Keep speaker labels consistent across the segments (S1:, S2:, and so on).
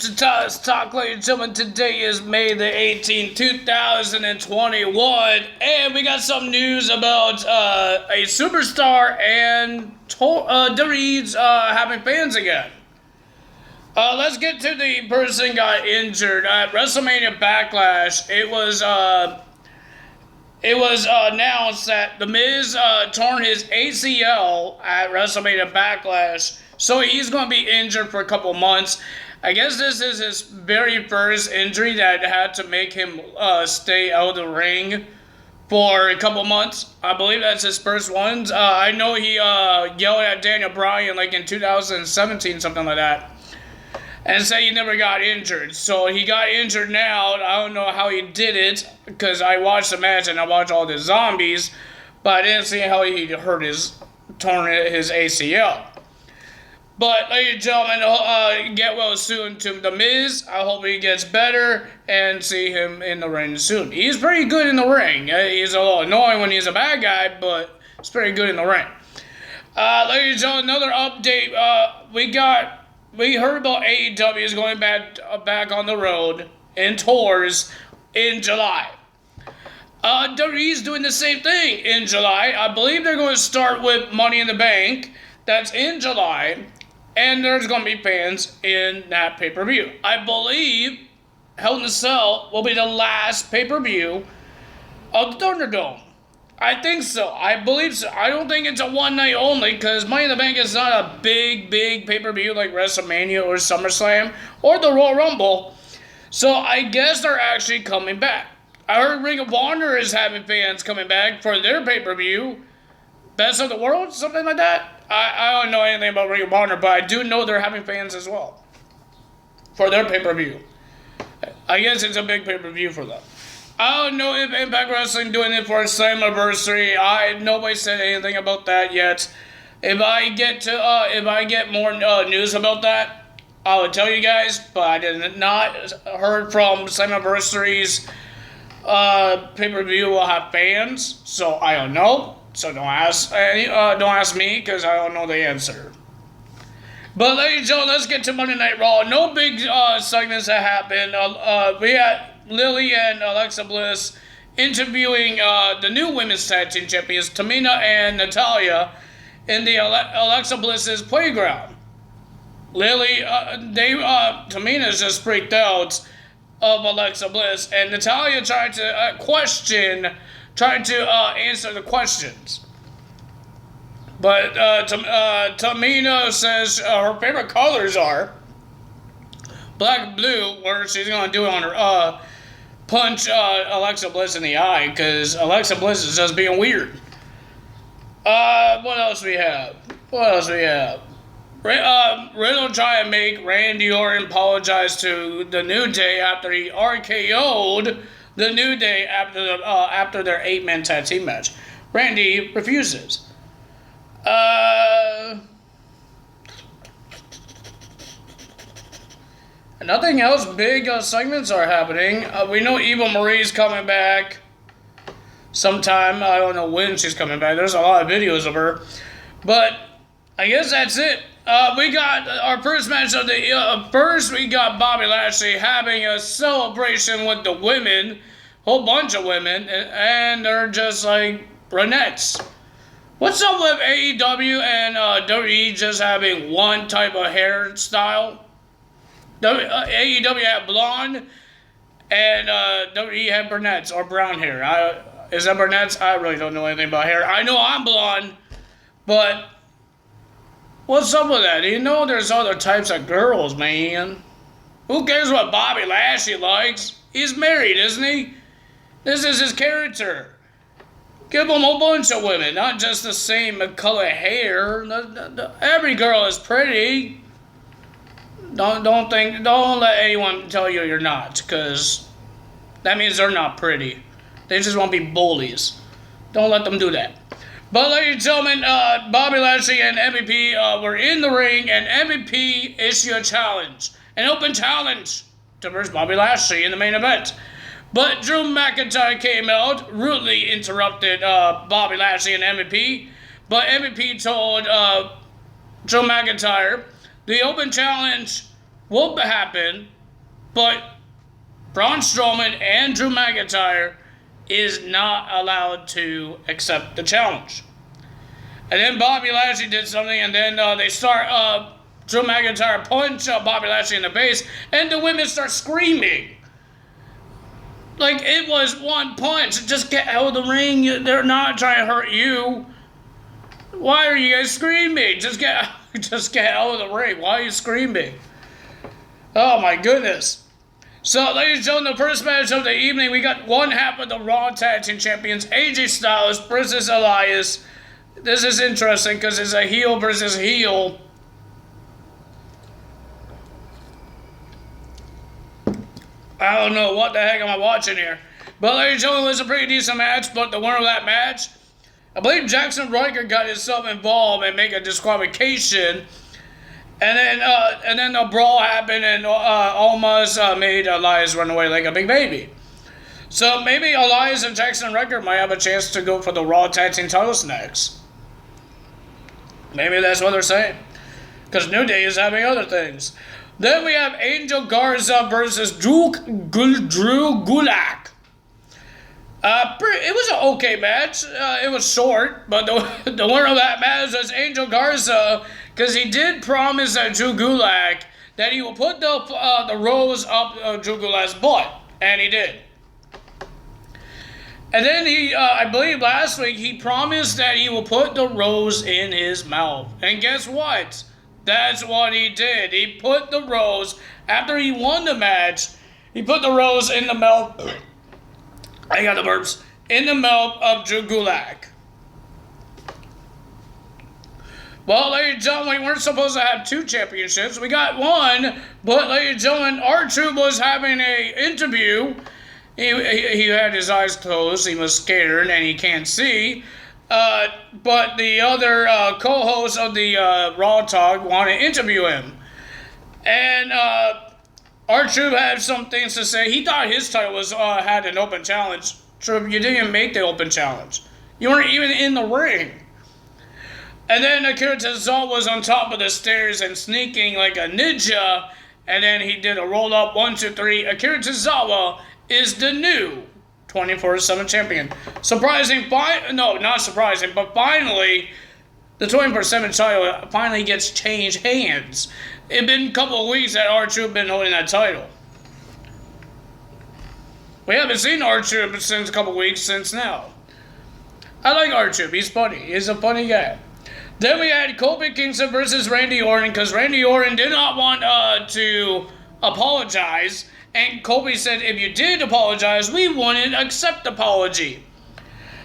S1: to talk, ladies and gentlemen. Today is May the 18th, 2021, and we got some news about a superstar and WWE's having fans again. Let's get to the person got injured at WrestleMania Backlash. It was announced that The Miz torn his ACL at WrestleMania Backlash, so he's going to be injured for a couple months. I guess this is his very first injury that had to make him stay out of the ring for a couple months. I believe that's his first one. I know he yelled at Daniel Bryan like in 2017, something like that, and said he never got injured. So he got injured now. I don't know how he did it because I watched the match and I watched all the zombies, but I didn't see how he torn his ACL. But, ladies and gentlemen, get well soon to The Miz. I hope he gets better and see him in the ring soon. He's pretty good in the ring. He's a little annoying when he's a bad guy, but he's pretty good in the ring. Ladies and gentlemen, another update. We heard about AEW is going back on the road in tours in July. WWE's doing the same thing in July. I believe they're going to start with Money in the Bank. That's in July. And there's going to be fans in that pay-per-view. I believe Hell in a Cell will be the last pay-per-view of the Thunderdome. I think so. I believe so. I don't think it's a one night only because Money in the Bank is not a big pay-per-view like WrestleMania or SummerSlam or the Royal Rumble. So I guess they're actually coming back. I heard Ring of Honor is having fans coming back for their pay-per-view. Best of the World? Something like that? I don't know anything about Ring of Honor, but I do know they're having fans as well for their pay-per-view. I guess it's a big pay-per-view for them. I don't know if Impact Wrestling doing it for a Slammiversary. Nobody said anything about that yet. If I get more news about that, I will tell you guys. But I did not heard from Slammiversary's pay-per-view will have fans, so I don't know. So don't ask me because I don't know the answer. But ladies and gentlemen, let's get to Monday Night Raw. No big segments that happened. We had Lily and Alexa Bliss interviewing the new women's tag team champions, Tamina and Natalya, in the Alexa Bliss's playground. Tamina's just freaked out of Alexa Bliss, and Natalya tried to answer the questions. But Tamina says her favorite colors are black and blue, where she's going to do it on her punch Alexa Bliss in the eye, because Alexa Bliss is just being weird. What else we have? Riddle trying to make Randy Orton apologize to the New Day after he RKO'd the New Day after their 8-man tag team match. Randy refuses. Nothing else big segments are happening. We know Eva Marie's coming back sometime. I don't know when she's coming back. There's a lot of videos of her. But I guess that's it. We got our first match of the... first, we got Bobby Lashley having a celebration with the women. Whole bunch of women. And they're just like brunettes. What's up with AEW and WWE just having one type of hairstyle? AEW had blonde, and WWE had brunettes or brown hair. Is that brunettes? I really don't know anything about hair. I know I'm blonde, but what's up with that? You know there's other types of girls, man. Who cares what Bobby Lashley likes? He's married, isn't he? This is his character. Give him a bunch of women, not just the same color hair. Every girl is pretty. Don't let anyone tell you you're not, because that means they're not pretty. They just want to be bullies. Don't let them do that. But ladies and gentlemen, Bobby Lashley and MVP were in the ring, and MVP issued a challenge, an open challenge to verse Bobby Lashley in the main event. But Drew McIntyre came out, rudely interrupted Bobby Lashley and MVP. But MVP told Drew McIntyre the open challenge will happen, but Braun Strowman and Drew McIntyre is not allowed to accept the challenge. And then Bobby Lashley did something, and then they start, Drew McIntyre punch Bobby Lashley in the face, and the women start screaming. Like, it was one punch. Just get out of the ring. They're not trying to hurt you. Why are you guys screaming? Just get out of the ring. Why are you screaming? Oh my goodness. So, ladies and gentlemen, the first match of the evening, we got one half of the Raw Tag Team Champions, AJ Styles versus Elias. This is interesting because it's a heel versus heel. I don't know what the heck am I watching here. But ladies and gentlemen, it was a pretty decent match. But the winner of that match, I believe Jackson Riker got himself involved and make a disqualification. And then a brawl happened and almost made Elias run away like a big baby. So maybe Elias and Jackson Riker might have a chance to go for the Raw Tag Team titles next. Maybe that's what they're saying. Because New Day is having other things. Then we have Angel Garza versus Drew Gulak. It was an okay match. It was short, but the winner of that match was Angel Garza, because he did promise Drew Gulak that he will put the rose up Drew Gulak's butt, and he did. And then I believe last week, he promised that he will put the rose in his mouth. And guess what? That's what he did. He put the rose, after he won the match, he put the rose in the mouth. I got the burps. In the mouth of Drew Gulak. Well, ladies and gentlemen, we weren't supposed to have two championships. We got one, but ladies and gentlemen, R-Truth was having an interview. He had his eyes closed. He was scared and he can't see. But the other co-host of the Raw Talk wanted to interview him. And R-Truth had some things to say. He thought his title was had an open challenge. Truth, you didn't even make the open challenge. You weren't even in the ring. And then Akira Tozawa was on top of the stairs and sneaking like a ninja. And then he did a roll-up, 1, 2, 3. Akira Tozawa is the new 24/7 champion. Surprising, no, not surprising, but finally, the 24/7 title finally gets changed hands. It's been a couple of weeks that R-Truth been holding that title. We haven't seen R-Truth since a couple of weeks since now. I like R-Truth. He's funny. He's a funny guy. Then we had Kofi Kingston versus Randy Orton, because Randy Orton did not want to apologize. And Kofi said, if you did apologize, we wouldn't accept apology.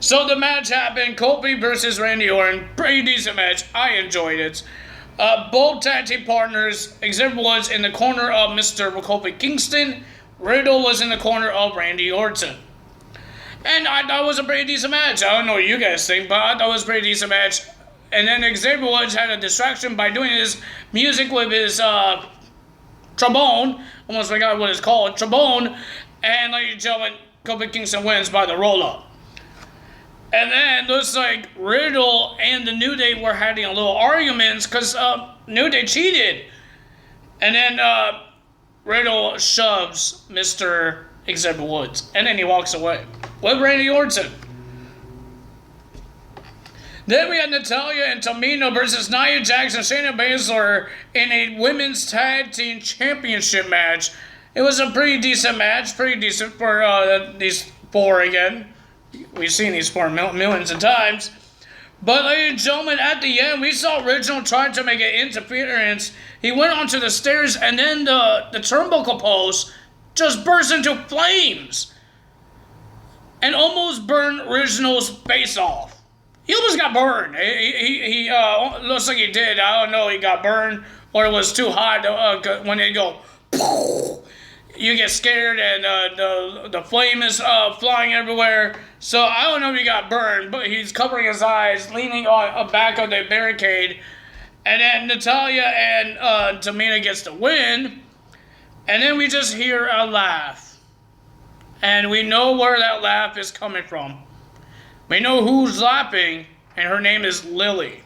S1: So the match happened, Kofi versus Randy Orton. Pretty decent match. I enjoyed it. Both tag team partners, Xavier was in the corner of Mr. Kofi Kingston. Riddle was in the corner of Randy Orton. And I thought it was a pretty decent match. I don't know what you guys think, but I thought it was a pretty decent match. And then Xavier Woods had a distraction by doing his music with his trombone. Almost forgot what it's called. Trombone. And ladies and gentlemen, Kofi Kingston wins by the roll-up. And then looks like Riddle and the New Day were having a little arguments because New Day cheated. And then Riddle shoves Mr. Xavier Woods. And then he walks away with Randy Orton. Then we had Natalya and Tamina versus Nia Jax and Shayna Baszler in a women's tag team championship match. It was a pretty decent match, pretty decent for these four again. We've seen these four millions of times. But ladies and gentlemen, at the end, we saw Reginald trying to make an interference. He went onto the stairs and then the turnbuckle post just burst into flames and almost burned Reginald's face off. He almost got burned. He looks like he did. I don't know. He got burned or it was too hot when they go. You get scared and the flame is flying everywhere. So I don't know if he got burned, but he's covering his eyes, leaning on the back of the barricade. And then Natalya and Tamina gets the win. And then we just hear a laugh. And we know where that laugh is coming from. We know who's laughing, and her name is Lily.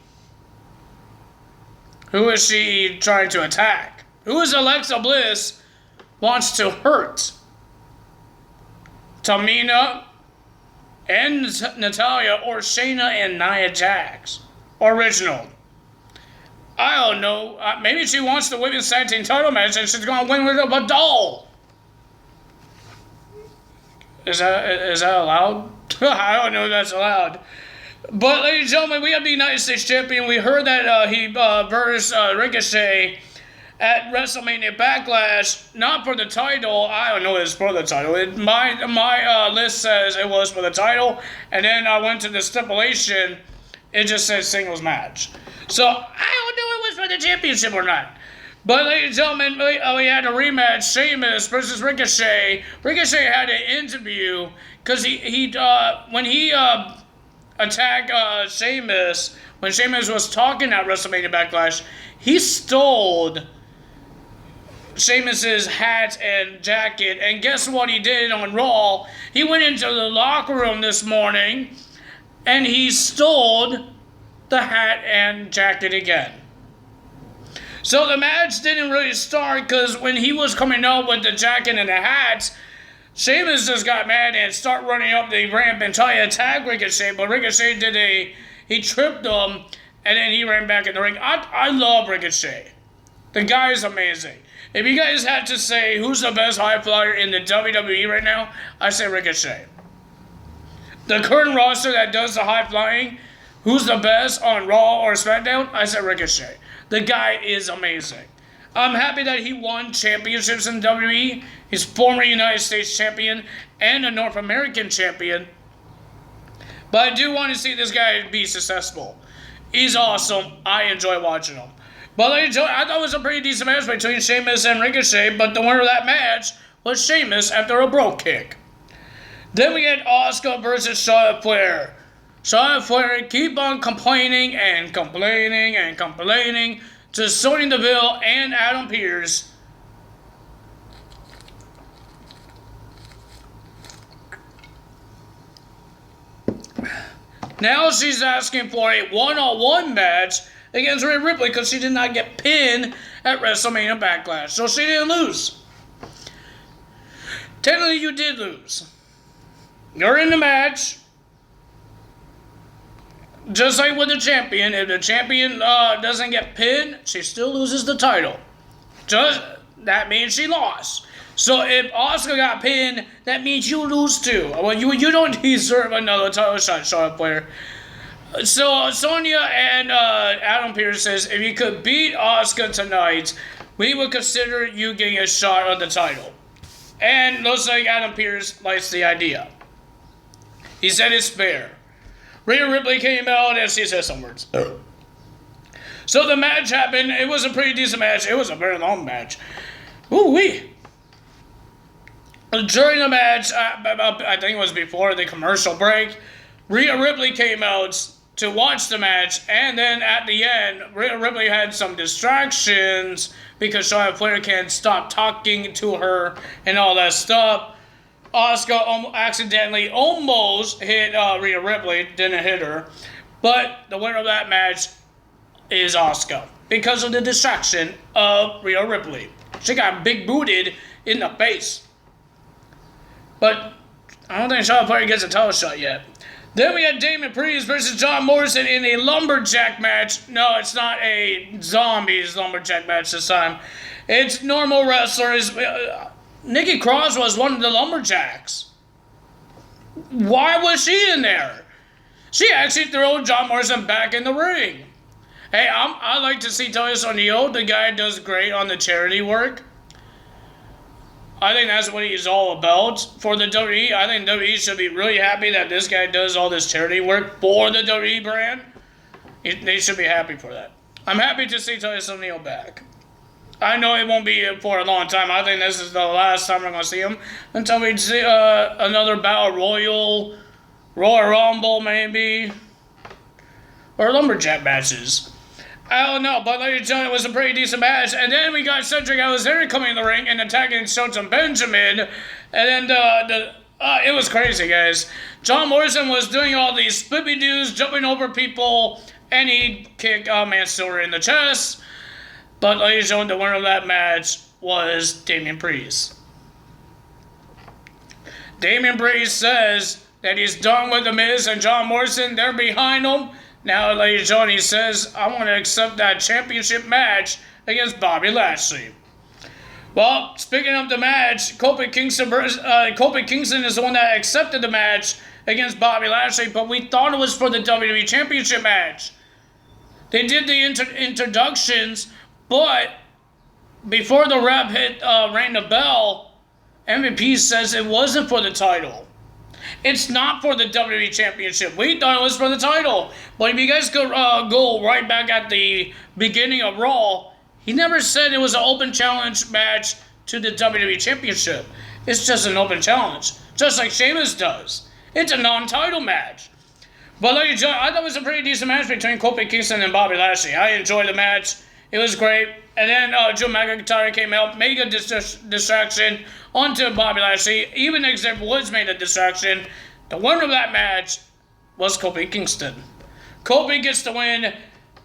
S1: Who is she trying to attack? Who is Alexa Bliss wants to hurt? Tamina and Natalya, or Shayna and Nia Jax? Original. I don't know. Maybe she wants the women's tag team title match and she's going to win with a doll. Is that allowed? I don't know if that's allowed. But, ladies and gentlemen, we have the United States Champion. We heard that he versed Ricochet at WrestleMania Backlash, not for the title. I don't know if it's for the title. My list says it was for the title, and then I went to the stipulation. It just says singles match. So, I don't know if it was for the championship or not. But, ladies and gentlemen, we had a rematch, Seamus versus Ricochet. Ricochet had an interview, because when he attacked Seamus, when Seamus was talking at WrestleMania Backlash, he stole Sheamus's hat and jacket, and guess what he did on Raw? He went into the locker room this morning, and he stole the hat and jacket again. So the match didn't really start, because when he was coming up with the jacket and the hats, Sheamus just got mad and started running up the ramp and tried to attack Ricochet, but Ricochet he tripped him, and then he ran back in the ring. I love Ricochet. The guy is amazing. If you guys had to say who's the best high flyer in the WWE right now, I say Ricochet. The current roster that does the high flying, who's the best on Raw or SmackDown, I say Ricochet. The guy is amazing. I'm happy that he won championships in WWE. He's former United States champion and a North American champion. But I do want to see this guy be successful. He's awesome. I enjoy watching him. But I thought it was a pretty decent match between Sheamus and Ricochet, but the winner of that match was Sheamus after a brogue kick. Then we had Asuka versus Charlotte Flair. Charlotte Flair keep on complaining and complaining and complaining to Sonya Deville and Adam Pearce. Now she's asking for a one-on-one match against Rhea Ripley because she did not get pinned at WrestleMania Backlash. So she didn't lose. Technically, you did lose. You're in the match. Just like with the champion, if the champion doesn't get pinned, she still loses the title. That means she lost. So if Asuka got pinned, that means you lose too. Well, you don't deserve another title shot, Charlotte Flair. So Sonya and Adam Pearce says, if you could beat Asuka tonight, we would consider you getting a shot at the title. And looks like Adam Pearce likes the idea. He said it's fair. Rhea Ripley came out and she said some words. So the match happened. It was a pretty decent match. It was a very long match. Ooh-wee. During the match, I think it was before the commercial break, Rhea Ripley came out to watch the match, and then at the end, Rhea Ripley had some distractions because Charlotte Flair can't stop talking to her and all that stuff. Asuka accidentally almost hit Rhea Ripley, didn't hit her, but the winner of that match is Asuka because of the distraction of Rhea Ripley. She got big booted in the face. But I don't think Charlotte Flair gets a title shot yet. Then we had Damon Priest versus John Morrison in a lumberjack match. No, it's not a zombies lumberjack match this time. It's normal wrestlers. Nikki Cross was one of the lumberjacks. Why was she in there? She actually threw John Morrison back in the ring. Hey, I like to see Titus O'Neil. The guy does great on the charity work. I think that's what he's all about for the WWE. I think WWE should be really happy that this guy does all this charity work for the WWE brand. They should be happy for that. I'm happy to see Titus O'Neil back. I know it won't be for a long time. I think this is the last time we're going to see him until we see another Battle Royal, Royal Rumble maybe, or Lumberjack matches. I don't know, but ladies and gentlemen, it was a pretty decent match. And then we got Cedric Alexander coming in the ring and attacking Shelton Benjamin. And then it was crazy, guys. John Morrison was doing all these flippy-doos, jumping over people, and he kicked Mansoor in the chest. But ladies and gentlemen, the winner of that match was Damon Priest. Damon Priest says that he's done with The Miz and John Morrison. They're behind him. Now, ladies and gentlemen, he says, I want to accept that championship match against Bobby Lashley. Well, speaking of the match, Kofi Kingston is the one that accepted the match against Bobby Lashley, but we thought it was for the WWE Championship match. They did the introductions, but before the ref rang the bell, MVP says it wasn't for the title. It's not for the WWE Championship. We thought it was for the title. But if you guys could go right back at the beginning of Raw, he never said it was an open challenge match to the WWE Championship. It's just an open challenge, just like Seamus does. It's a non-title match. But ladies and gentlemen, I thought it was a pretty decent match between Kofi Kingston and Bobby Lashley. I enjoyed the match. It was great. And then Drew McIntyre came out, made a distraction onto Bobby Lashley. Even Xavier Woods made a distraction. The winner of that match was Kofi Kingston. Kofi gets the win.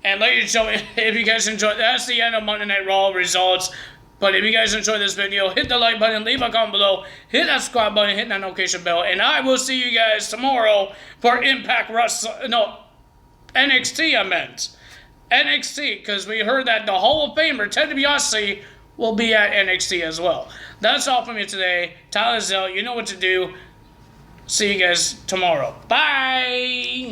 S1: And ladies and gentlemen, if you guys enjoyed, that's the end of Monday Night Raw results. But if you guys enjoyed this video, hit the like button, leave a comment below, hit that subscribe button, hit that notification bell, and I will see you guys tomorrow for NXT I meant. NXT, because we heard that the Hall of Famer, Ted DiBiase, will be at NXT as well. That's all from me today. Tyler Zell, you know what to do. See you guys tomorrow. Bye!